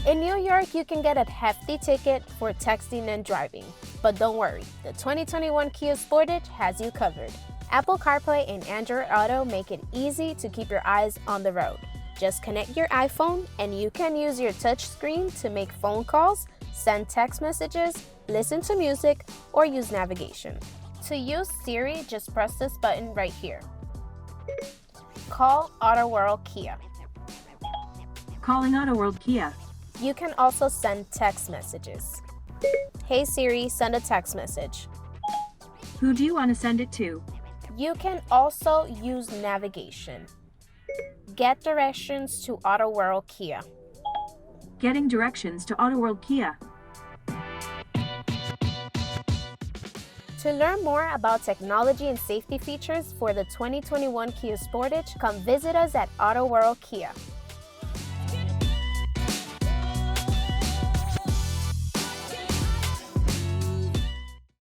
In New York, you can get a hefty ticket for texting and driving. But don't worry, the 2021 Kia Sportage has you covered. Apple CarPlay and Android Auto make it easy to keep your eyes on the road. Just connect your iPhone and you can use your touchscreen to make phone calls, send text messages, listen to music, or use navigation. To use Siri, just press this button right here. Call Autoworld Kia. Calling Autoworld Kia. You can also send text messages. Hey Siri, send a text message. Who do you want to send it to? You can also use navigation. Get directions to Autoworld Kia. Getting directions to Autoworld Kia. To learn more about technology and safety features for the 2021 Kia Sportage, come visit us at Autoworld Kia.